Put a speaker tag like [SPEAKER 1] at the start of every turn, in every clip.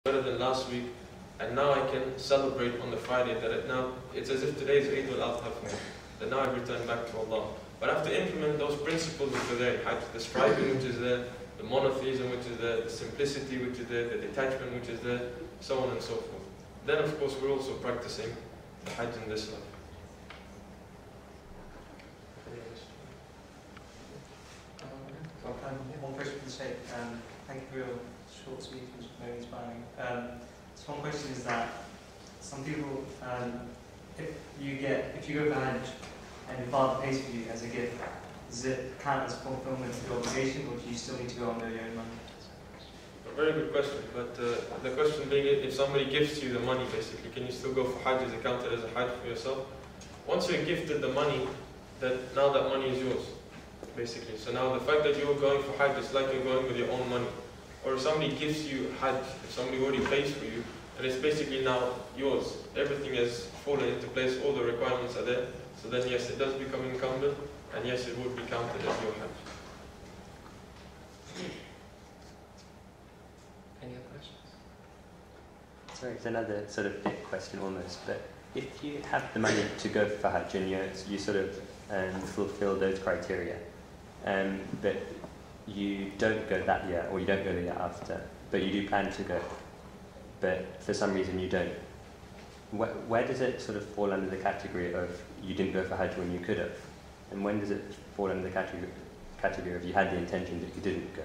[SPEAKER 1] better than last week, and now I can celebrate on the Friday that now it's as if today is Eid al-Adha for me, that now I've returned back to Allah. But I have to implement those principles which are there, the striving which is there, the monotheism which is there, the simplicity which is there, the detachment which is there, so on and so forth. Then of course we're also practicing the Hajj in this life.
[SPEAKER 2] One question for the Shaykh. Thank you for your short speech, which was very inspiring. So one question is that some people, if you go for Hajj and your father pays for you as a gift, does it count as fulfillment of your obligation, or do you still need to go under your own money?
[SPEAKER 1] A very good question, but the question being, if somebody gifts you the money, basically, can you still go for Hajj? Is it counted as a Hajj for yourself? Once you're gifted the money, now that money is yours, basically. So now the fact that you're going for Hajj, it's like you're going with your own money. Or if somebody gives you Hajj, if somebody already pays for you, then it's basically now yours. Everything has fallen into place, all the requirements are there. So then yes, it does become incumbent, and yes, it would be counted as your Hajj.
[SPEAKER 3] Any other questions?
[SPEAKER 4] Sorry, it's another sort of big question almost, but if you have the money to go for Hajj and you sort of fulfill those criteria, but you don't go that year, or you don't go the year after, but you do plan to go, but for some reason you don't, where does it sort of fall under the category of you didn't go for Hajj when you could have? And when does it fall under the category of you had the intention that you didn't go?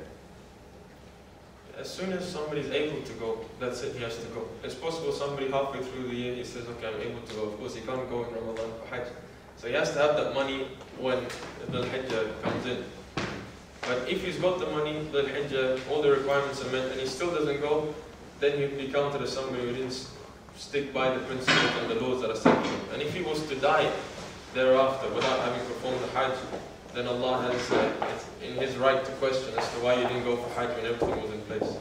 [SPEAKER 1] As soon as somebody's able to go, that's it, he has to go. It's possible somebody halfway through the year, he says, okay, I'm able to go. Of course, he can't go in Ramadan for Hajj. So he has to have that money when the Hajj comes in. But if he's got the money, the Hajj, all the requirements are met, and he still doesn't go, then he'd be counted as somebody who didn't stick by the principles and the laws that are set for him. And if he was to die thereafter without having performed the Hajj, then Allah has it's in His right to question as to why you didn't go for Hajj when everything was in place.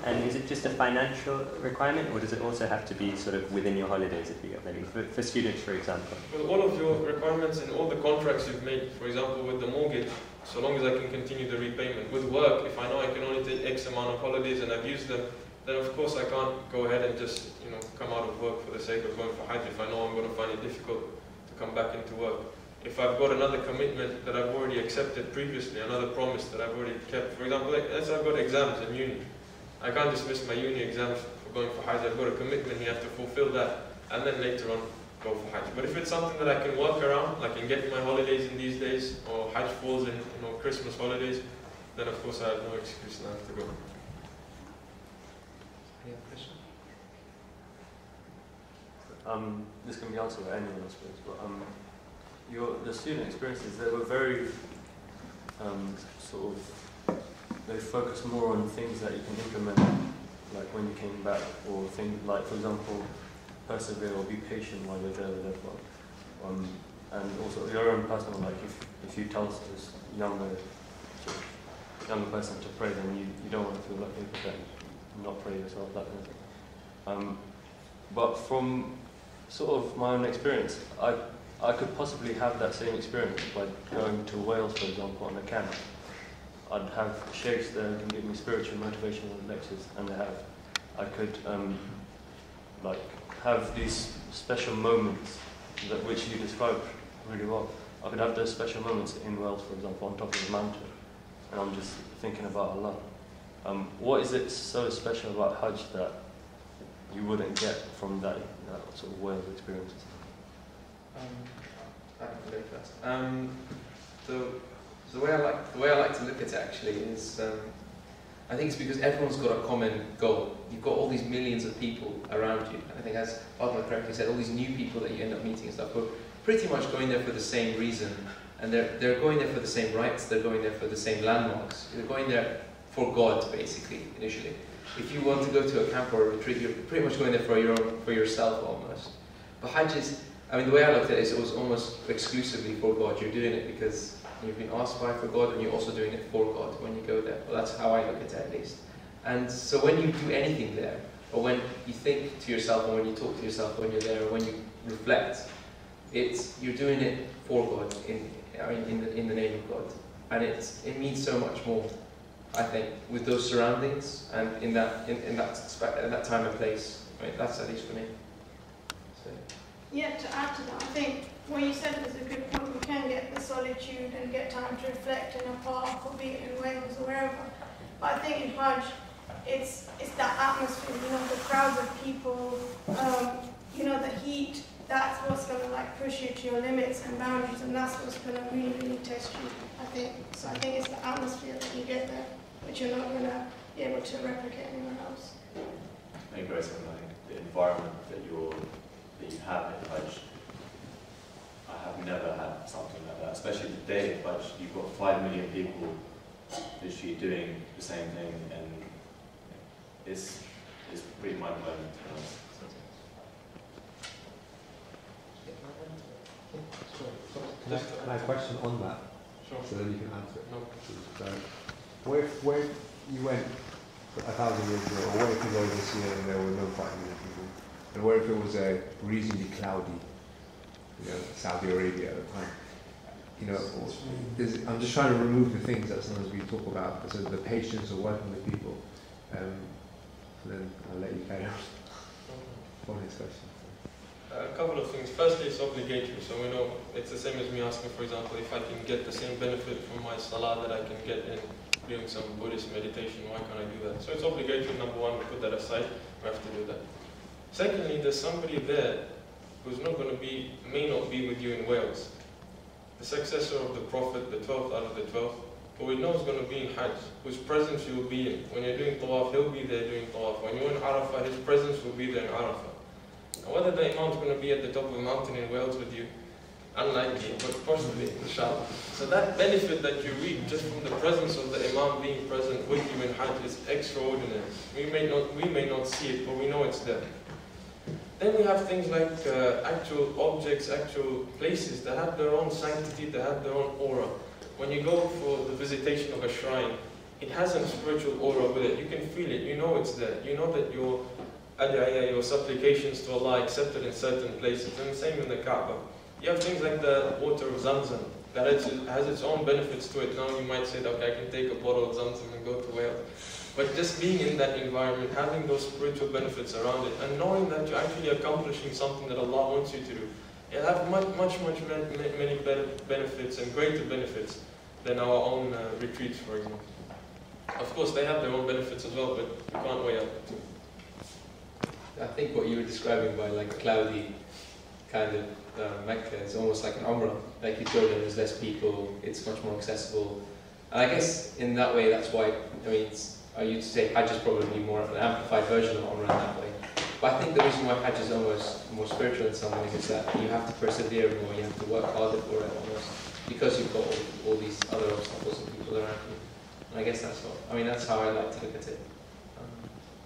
[SPEAKER 4] And is it just a financial requirement, or does it also have to be sort of within your holidays, if you get what I mean? For students, for example.
[SPEAKER 1] With all of your requirements and all the contracts you've made, for example, with the mortgage, so long as I can continue the repayment. With work, if I know I can only take X amount of holidays and I've used them, then of course I can't go ahead and just come out of work for the sake of going for Hajj if I know I'm going to find it difficult to come back into work. If I've got another commitment that I've already accepted previously, another promise that I've already kept, for example, let's say I've got exams in uni. I can't just miss my uni exams for going for Hajj. I've got a commitment, you have to fulfill that, and then later on go for Hajj. But if it's something that I can work around, like I can get my holidays in these days, or Hajj falls in Christmas holidays, then of course I have no excuse and I have to go.
[SPEAKER 3] Any other questions?
[SPEAKER 5] This can be answered by anyone, I suppose, but the student experiences, they were very sort of, they focus more on things that you can implement, like when you came back, or things like, for example, persevere or be patient while you're there with everyone. And also your own personal, like if you tell this younger person to pray, then you don't want to feel like people then not pray yourself, that kind of thing. But from sort of my own experience, I could possibly have that same experience by going to Wales, for example, on a camp. I'd have sheikhs there who can give me spiritual motivational lectures, and I could like have these special moments which you described really well. I could have those special moments in Wales, for example, on top of a mountain, and I'm just thinking about Allah. What is it so special about Hajj that you wouldn't get from that sort of Wales experience?
[SPEAKER 3] I can go first. The way I like to look at it actually is, I think it's because everyone's got a common goal. You've got all these millions of people around you. And I think, as Fatima correctly said, all these new people that you end up meeting and stuff, who are pretty much going there for the same reason, and they're going there for the same rights. They're going there for the same landmarks. They're going there for God, basically, initially. If you want to go to a camp or a retreat, you're pretty much going there for yourself almost. But Hajj is, I mean, the way I looked at it is it was almost exclusively for God. You're doing it because you've been asked by for God, and you're also doing it for God when you go there. Well, that's how I look at it, at least. And so when you do anything there, or when you think to yourself, or when you talk to yourself when you're there, or when you reflect, you're doing it for God, in the name of God. And it means so much more I think, with those surroundings and in that time and place. I mean, that's at least for me. So.
[SPEAKER 6] Yeah, to add to that, I think what you said was a good point. We can get the solitude and get time to reflect in a park or be it in Wales or wherever. But I think in Hajj, it's that atmosphere, you know, the crowds of people, you know, the heat. That's what's going to like push you to your limits and boundaries, and that's what's going to really, really test you, I think. So I think it's the atmosphere that you get there, which you're not going to be able to replicate anywhere else.
[SPEAKER 7] I think very similar. The environment that you have in Hajj, I have never had something like that. Especially the day of Hajj, you've got 5 million people literally doing the same thing, and it's pretty mind-blowing, to be honest.
[SPEAKER 8] Can I question on that?
[SPEAKER 1] Sure.
[SPEAKER 8] So then you can answer it.
[SPEAKER 1] No.
[SPEAKER 8] So, where you went 1,000 years ago, or what if you go this year and there were no 5 million people? And what if it was a reasonably cloudy, you know, Saudi Arabia at the time? You know, I'm just trying to remove the things that sometimes we talk about, so the patience of working with people. So then I'll let you carry on. For his question.
[SPEAKER 1] A couple of things. Firstly, it's obligatory, so we know it's the same as me asking, for example, if I can get the same benefit from my salah that I can get in doing some Buddhist meditation, why can't I do that? So it's obligatory, number one, we put that aside, we have to do that. Secondly, there's somebody there who's not going to be, may not be with you in Wales. The successor of the Prophet, the 12th out of the 12th, who we know is going to be in Hajj, whose presence you will be in. When you're doing Tawaf, he'll be there doing Tawaf. When you're in Arafah, his presence will be there in Arafah. Now, whether the Imam's going to be at the top of a mountain in Wales with you, unlikely, but possibly, inshallah. So that benefit that you reap just from the presence of the Imam being present with you in Hajj is extraordinary. We may not see it, but we know it's there. Then we have things like actual objects, actual places that have their own sanctity, that have their own aura. When you go for the visitation of a shrine, it has a spiritual aura with it. You can feel it, you know it's there. You know that your ad'iyah, your supplications to Allah are accepted in certain places. And the same in the Kaaba. You have things like the water of Zamzam, that has its own benefits to it. Now you might say, okay, I can take a bottle of Zamzam and go to Wales. But just being in that environment, having those spiritual benefits around it, and knowing that you're actually accomplishing something that Allah wants you to do, it'll have many better benefits and greater benefits than our own retreats, for example. Of course, they have their own benefits as well, but you can't weigh up the two.
[SPEAKER 3] I think what you were describing by like a cloudy kind of Mecca is almost like an Umrah. Like you told them, there's less people, it's much more accessible. And I guess in that way, that's why, I mean, I used to say Hajj is probably more of an amplified version of Umrah in that way. But I think the reason why Hajj is almost more spiritual in some ways is that you have to persevere more, you have to work harder for it almost, because you've got all these other obstacles and people around you. And I guess that's how I like to look at it.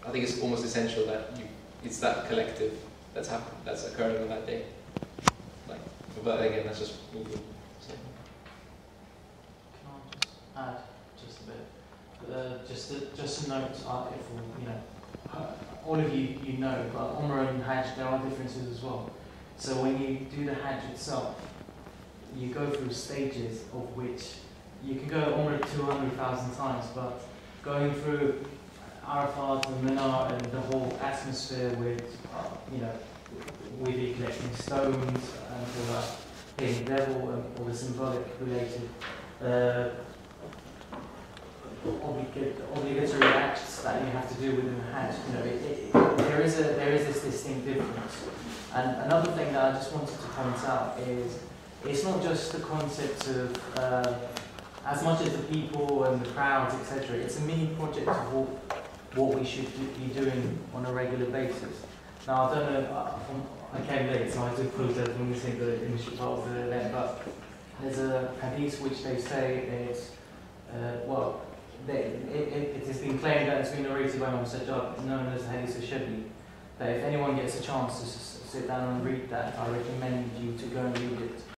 [SPEAKER 3] I think it's almost essential that it's that collective that's occurring on that day. But again, that's just movement. So.
[SPEAKER 2] Can I just add just a bit? Just a note, all of you know, but Umrah and Hajj, there are differences as well. So when you do the Hajj itself, you go through stages of which you can go Umrah 200,000 times, but going through Arafat and Mina and the whole atmosphere with, with you collecting stones and all that, being devil and all the symbolic related obligatory acts that you have to do within the Hajj, there is this distinct difference. And another thing that I just wanted to point out is it's not just the concept of as much as the people and the crowds, etc. It's a mini project of what we should be doing on a regular basis. Now I don't know. I came late, so I do apologize when we say the initial part of the event, but there's a hadith which they say is, it has been claimed that it's been narrated by Imam Sajjad, known as the Hadith of Shibli, that if anyone gets a chance to sit down and read that, I recommend you to go and read it.